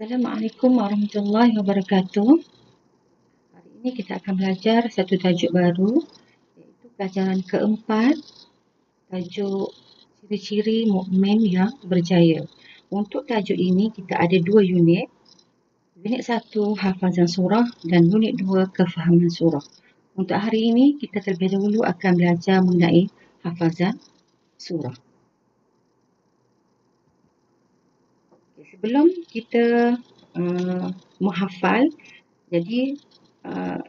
Assalamualaikum warahmatullahi wabarakatuh. Hari ini kita akan belajar satu tajuk baru, iaitu pelajaran keempat, tajuk ciri-ciri mukmin yang berjaya. Untuk tajuk ini kita ada dua unit. Unit satu hafazan surah dan unit dua kefahaman surah. Untuk hari ini kita terlebih dahulu akan belajar mengenai hafazan surah. Sebelum kita menghafal, jadi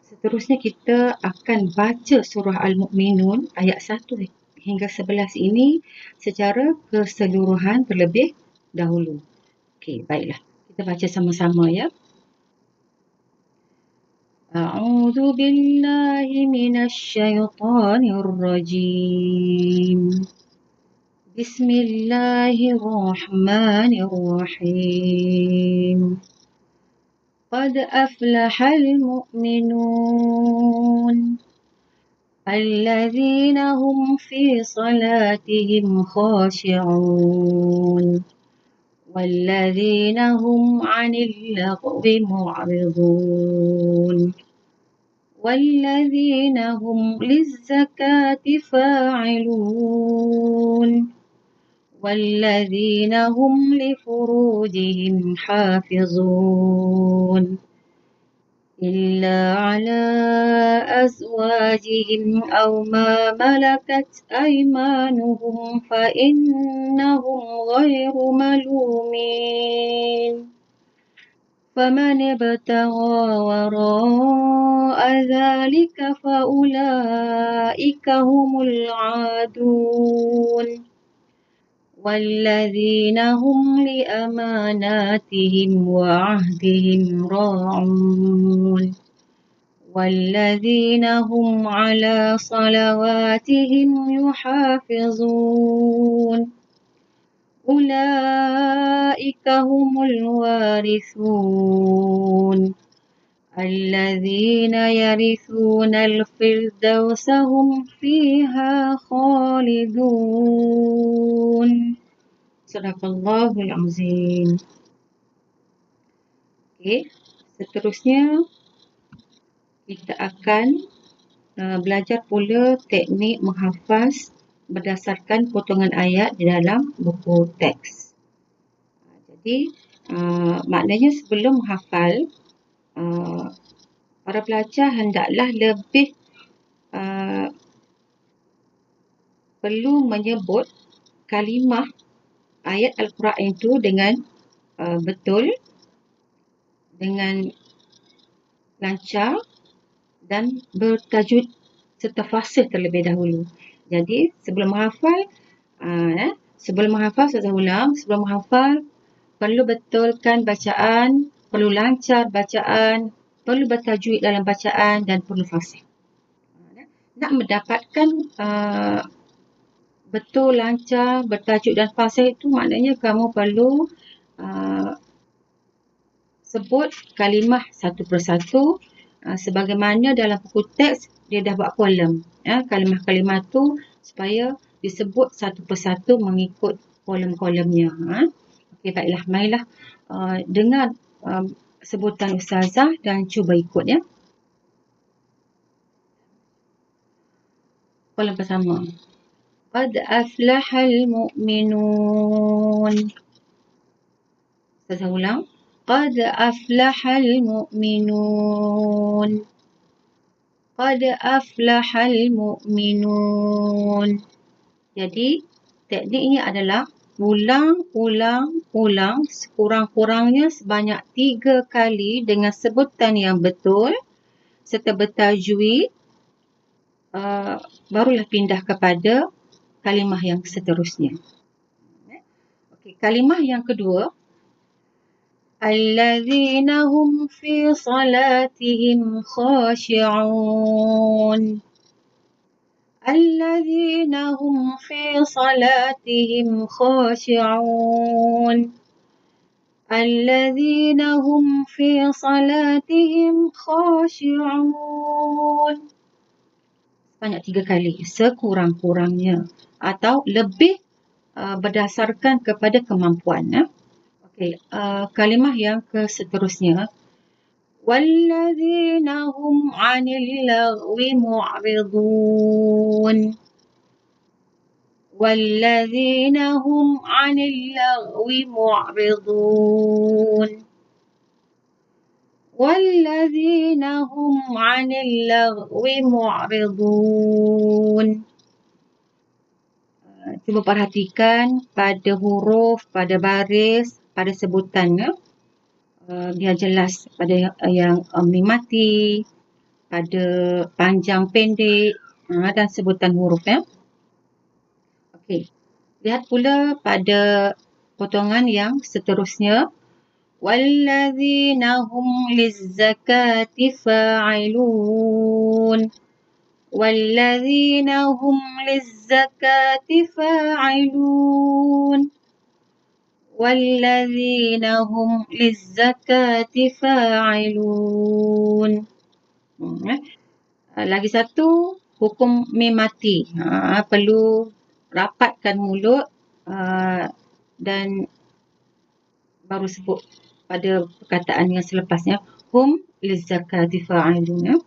seterusnya kita akan baca surah Al-Mu'minun ayat 1 hingga 11 ini secara keseluruhan terlebih dahulu. Okey, baiklah. Kita baca sama-sama ya. A'udzu billahi minasy syaithanir rajim. Bismillahirrahmanirrahim. قد أفلح المؤمنون الذين هم في صلاتهم خاشعون والذين هم عن اللغو معرضون والذين هم للزكاة فاعلون والذين هم لفروجهم حافظون إلا على أزواجهم أو ما ملكت أيمانهم فإنهم غير ملومين فمن ابتغى وراء ذلك فأولئك هم العادون والذين هم لأماناتهم وعهدهم راعون والذين هم على صلواتهم يحافظون أولئك هم الوارثون الذين يرثون الفردوس هم فيها خالدون. Sadaqallahul Azim. Okey, seterusnya kita akan belajar pula teknik menghafaz berdasarkan potongan ayat di dalam buku teks. Jadi, maknanya sebelum menghafal, para pelajar hendaklah lebih perlu menyebut kalimah ayat Al-Quran itu dengan betul, dengan lancar dan bertajwid serta fasih terlebih dahulu. Jadi sebelum menghafal, saya ulang, sebelum menghafal perlu betulkan bacaan, perlu lancar bacaan, perlu bertajwid dalam bacaan dan perlu fasih. Nak mendapatkan betul, lancar, bertajwid dan fasih itu maknanya kamu perlu sebut kalimah satu persatu sebagaimana dalam buku teks dia dah buat kolom. Kalimah-kalimah tu supaya disebut satu persatu mengikut kolom-kolomnya. Okey, baiklah, marilah dengar sebutan Ustazah dan cuba ikut ya. Kolom pertama. Qad aflahal mu'minun. Ustazah ulang. قد أفلح المؤمنون قد أفلح المؤمنون. Jadi tekniknya adalah ulang sekurang-kurangnya sebanyak 3 kali dengan sebutan yang betul serta bertajwid, barulah pindah kepada kalimah yang seterusnya. Okey, kalimah yang kedua, الذين هم في صلاتهم خاشعون الذين هم في صلاتهم خاشعون الذين هم في صلاتهم خاشعون. Banyak 3 kali sekurang-kurangnya atau lebih berdasarkan kepada kemampuan. Okey, kalimah yang seterusnya. وَالَّذِينَ هُمْ عَنِ اللَّغْوِ مُعْرِضُونَ وَالَّذِينَ هُمْ عَنِ اللَّغْوِ مُعْرِضُونَ وَالَّذِينَ هُمْ عَنِ اللَّغْوِ مُعْرِضُونَ. Cuba perhatikan pada huruf, pada baris, pada sebutan, ya. Biar jelas pada yang mim mati, pada panjang pendek dan sebutan huruf, ya. Okey. Lihat pula pada potongan yang seterusnya. وَالَّذِينَ هُمْ لِلزَّكَاةِ فَاعِلُونَ وَالَّذِينَ هُمْ لِلزَّكَاةِ فَاعِلُونَ وَالَّذِينَ هُمْ لِلزَّكَاةِ فَاعِلُونَ. Lagi satu, hukum mim mati. Perlu rapatkan mulut dan baru sebut pada perkataan yang selepasnya. Hum lizzakati fa'ilun.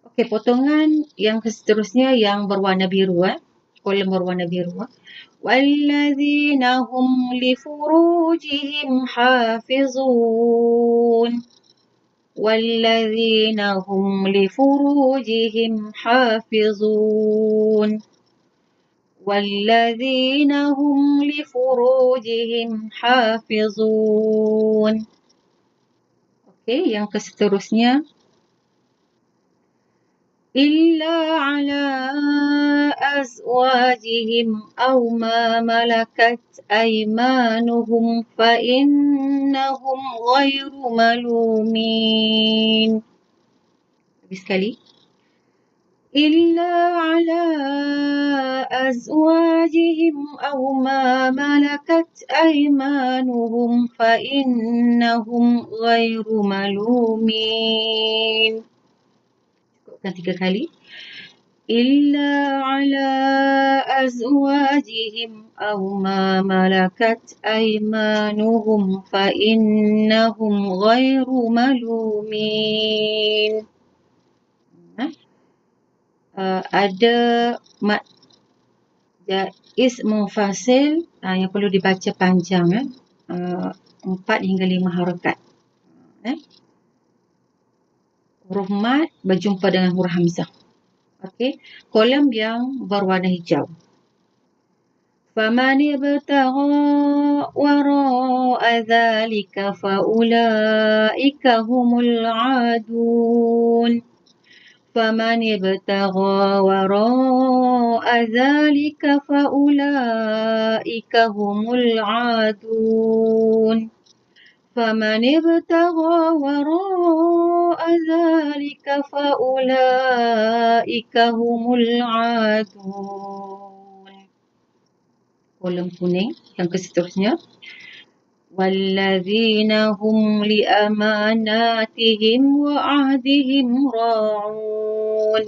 Okey, potongan yang seterusnya yang berwarna biru. Kolom berwarna biru. Walladzina hum li furujihim hafizun. وَالَّذِينَ هُمْ لِفُرُوجِهِمْ حَافِظُونَ وَالَّذِينَ هُمْ لِفُرُوجِهِمْ حَافِظُونَ. Okey, yang seterusnya. إِلَّا عَلَى أَزْوَاجِهِمْ أَوْ مَا مَلَكَتْ أَيْمَانُهُمْ فَإِنَّهُمْ غَيْرُ مَلُومِينَ. Lagi sekali. إِلَّا عَلَى أَزْوَاجِهِمْ أَوْ مَا مَلَكَتْ أَيْمَانُهُمْ فَإِنَّهُمْ غَيْرُ مَلُومِينَ. Cukupkan 3 kali. إِلَّا عَلَى أَزْوَاجِهِمْ أَوْ مَا مَلَكَتْ أَيْمَانُهُمْ فَإِنَّهُمْ غَيْرُ مَلُومِينَ. Ada mad jaiz munfasil yang perlu dibaca panjang, 4 hingga 5 harakat. Huruf mad berjumpa dengan huruf hamzah. Okey, kolom yang berwarna hijau. فَمَنِ ابْتَغَى وَرَاءَ ذَلِكَ فَأُولَئِكَ هُمُ الْعَادُونَ فَمَنِ ابْتَغَى وَرَاءَ ذَلِكَ فَأُولَئِكَ هُمُ الْعَادُونَ فَمَنِ ابْتَغَى وَرَاءَ ذَلِكَ فَأُولَئِكَ هُمُ الْعَادُونَ. Kolom kuning yang seterusnya. وَالَّذِينَ هُمْ لِأَمَانَاتِهِمْ وَعَهْدِهِمْ رَاعُونَ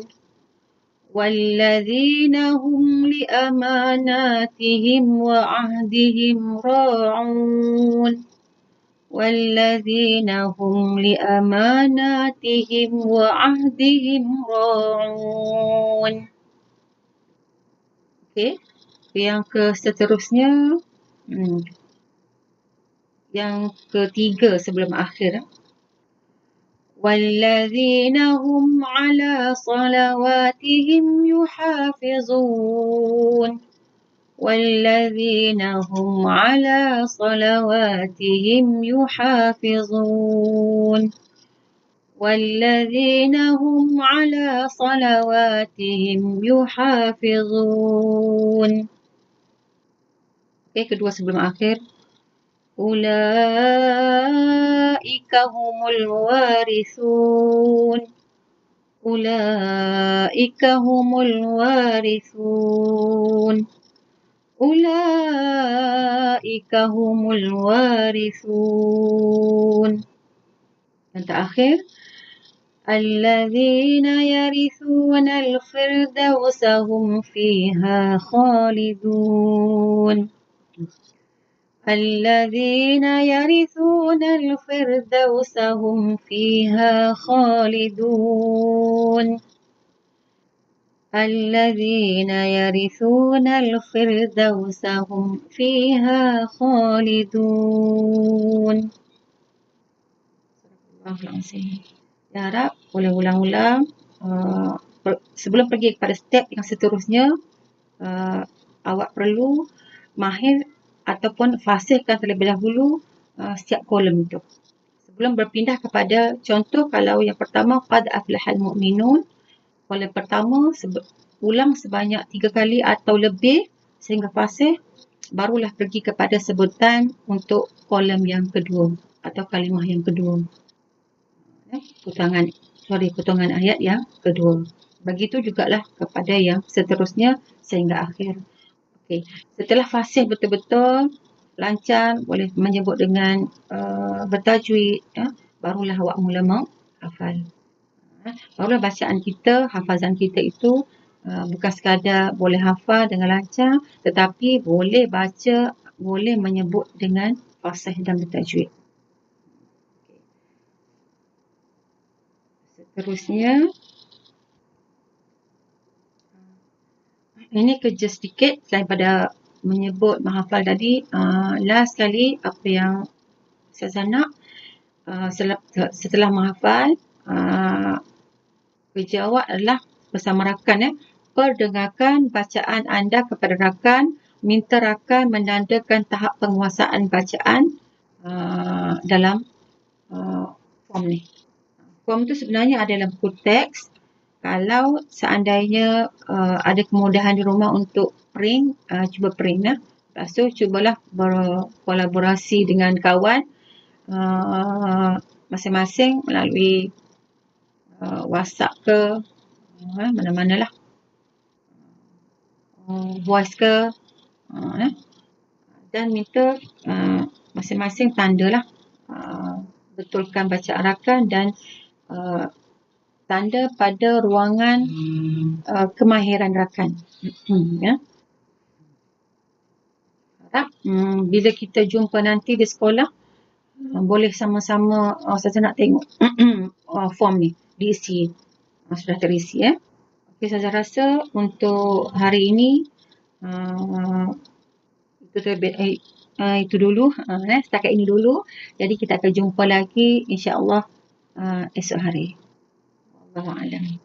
وَالَّذِينَ هُمْ لِأَمَانَاتِهِمْ وَعَهْدِهِمْ رَاعُونَ وَالَّذِينَ هُمْ لِأَمَانَاتِهِمْ وَعَهْدِهِمْ رَاعُونَ. Okey, yang seterusnya, yang ketiga sebelum akhir. وَالَّذِينَ هُمْ عَلَى صَلَوَاتِهِمْ يُحَافِظُونَ وَالَّذِينَ هُمْ عَلَى صَلَوَاتِهِمْ يُحَافِظُونَ وَالَّذِينَ هُمْ عَلَى صَلَوَاتِهِمْ يُحَافِظُونَ. Okey, kedua sebelum akhir. أُولَئِكَ هُمُ الْوَارِثُونَ أُولَئِكَ هُمُ الْوَارِثُونَ أُولَئِكَ هُمُ الْوَارِثُونَ. Yang terakhir. الَّذِينَ يَرِثُونَ الْفِرْدَوْسَ هُمْ فِيهَا خَالِدُونَ الذين يرثون الفردوس هم فيها خالدون الذين يرثون الفردوس هم فيها خالدون. Astagfirullahalazim. Ya harap boleh ulang-ulang. Sebelum pergi kepada step yang seterusnya, awak perlu mahir ataupun fasihkan terlebih dahulu setiap kolom itu. Sebelum berpindah kepada contoh, kalau yang pertama qad aflahal mu'minun, kolom pertama ulang sebanyak 3 kali atau lebih sehingga fasih, barulah pergi kepada sebutan untuk kolom yang kedua atau kalimah yang kedua. Potongan ayat yang kedua. Begitu jugalah kepada yang seterusnya sehingga akhir. Okey, setelah fasih betul-betul lancar, boleh menyebut dengan bertajwid, barulah awak mula menghafal. Barulah bacaan kita, hafazan kita itu bukan sekadar boleh hafal dengan lancar, tetapi boleh baca, boleh menyebut dengan fasih dan bertajwid. Seterusnya, ini kerja sedikit daripada menyebut menghafal tadi. Last kali apa yang saya nak, setelah menghafal, kerja awak adalah bersama rakan, perdengarkan bacaan anda kepada rakan, minta rakan menandakan tahap penguasaan bacaan dalam form ni. Form tu sebenarnya ada dalam buku teks. Kalau seandainya ada kemudahan di rumah untuk print, cuba print. Lepas tu cubalah berkolaborasi dengan kawan masing-masing melalui WhatsApp ke, mana-manalah, voice ke, dan minta masing-masing tandalah, betulkan bacaan rakan dan tanda pada ruangan kemahiran rakan. Harap bila kita jumpa nanti di sekolah, boleh sama-sama, saya nak tengok form ni diisi, sudah terisi. Okay, saya rasa untuk hari ini itu dulu, setakat ini dulu. Jadi kita akan jumpa lagi insya-Allah esok hari. Wallahu a'lam.